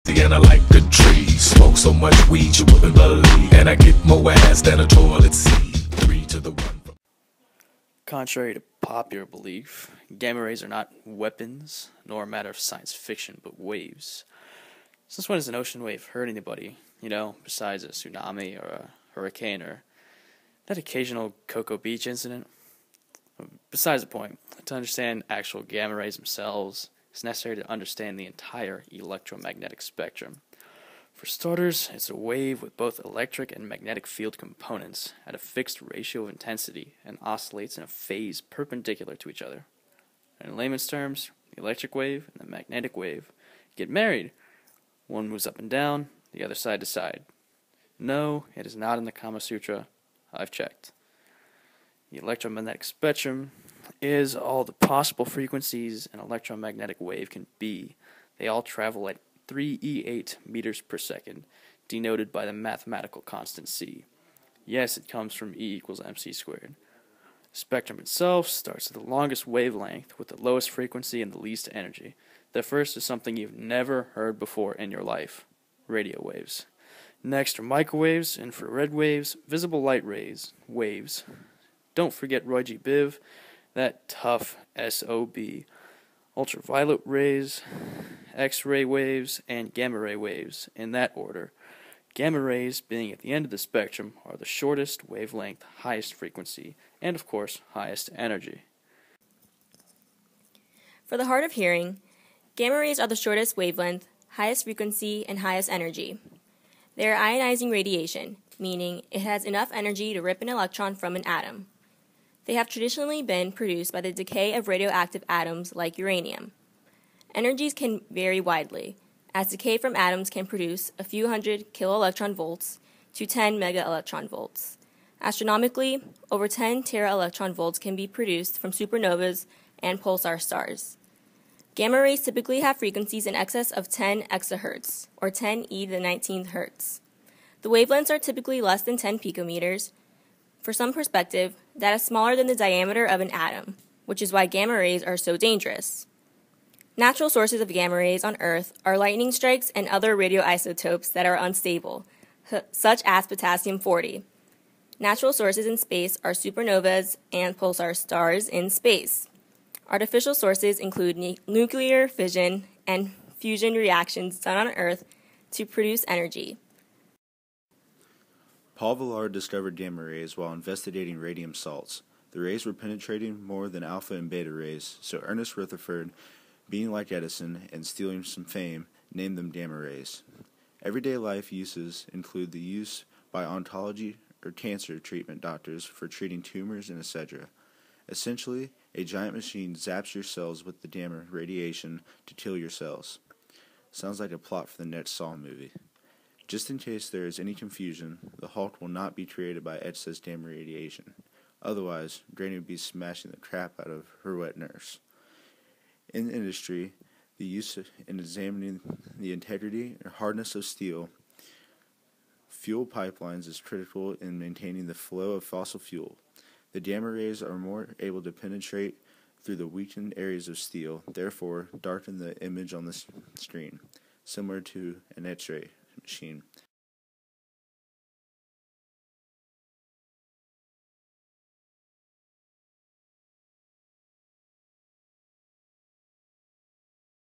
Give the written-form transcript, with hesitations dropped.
And I like good trees. Smoke so much weed you wouldn't believe. And I get more ass than a toilet seat. 3 to the 1. Contrary to popular belief, gamma rays are not weapons, nor a matter of science fiction, but waves. Since when has an ocean wave hurt anybody, besides a tsunami or a hurricane or that occasional Cocoa Beach incident? Besides the point, to understand actual gamma rays themselves, it's necessary to understand the entire electromagnetic spectrum. For starters, it's a wave with both electric and magnetic field components at a fixed ratio of intensity and oscillates in a phase perpendicular to each other. In layman's terms, the electric wave and the magnetic wave get married. One moves up and down, the other side to side. No, it is not in the Kama Sutra. I've checked. The electromagnetic spectrum is all the possible frequencies an electromagnetic wave can be. They all travel at 3e8 meters per second, denoted by the mathematical constant c. Yes, it comes from E equals mc squared. The spectrum itself starts at the longest wavelength with the lowest frequency and the least energy. The first is something you've never heard before in your life: radio waves. Next are microwaves, infrared waves, visible light rays, waves. Don't forget Roy G. Biv, that tough SOB. Ultraviolet rays, X-ray waves, and gamma ray waves, in that order. Gamma rays, being at the end of the spectrum, are the shortest wavelength, highest frequency, and of course, highest energy. For the hard of hearing, gamma rays are the shortest wavelength, highest frequency, and highest energy. They are ionizing radiation, meaning it has enough energy to rip an electron from an atom. They have traditionally been produced by the decay of radioactive atoms like uranium. Energies can vary widely, as decay from atoms can produce a few hundred kiloelectron volts to 10 megaelectron volts. Astronomically, over 10 teraelectron volts can be produced from supernovas and pulsar stars. Gamma rays typically have frequencies in excess of 10 exahertz, or 10 e to the 19th hertz. The wavelengths are typically less than 10 picometers. For some perspective, that is smaller than the diameter of an atom, which is why gamma rays are so dangerous. Natural sources of gamma rays on Earth are lightning strikes and other radioisotopes that are unstable, such as potassium-40. Natural sources in space are supernovas and pulsar stars in space. Artificial sources include nuclear fission and fusion reactions done on Earth to produce energy. Paul Villard discovered gamma rays while investigating radium salts. The rays were penetrating more than alpha and beta rays, so Ernest Rutherford, being like Edison and stealing some fame, named them gamma rays. Everyday life uses include the use by oncology or cancer treatment doctors for treating tumors and etc. Essentially, a giant machine zaps your cells with the gamma radiation to kill your cells. Sounds like a plot for the next Saw movie. Just in case there is any confusion, the Hulk will not be created by excess gamma radiation. Otherwise, Granny would be smashing the crap out of her wet nurse. In industry, the use in examining the integrity and hardness of steel, fuel pipelines is critical in maintaining the flow of fossil fuel. The gamma rays are more able to penetrate through the weakened areas of steel, therefore darken the image on the screen, similar to an X-ray machine.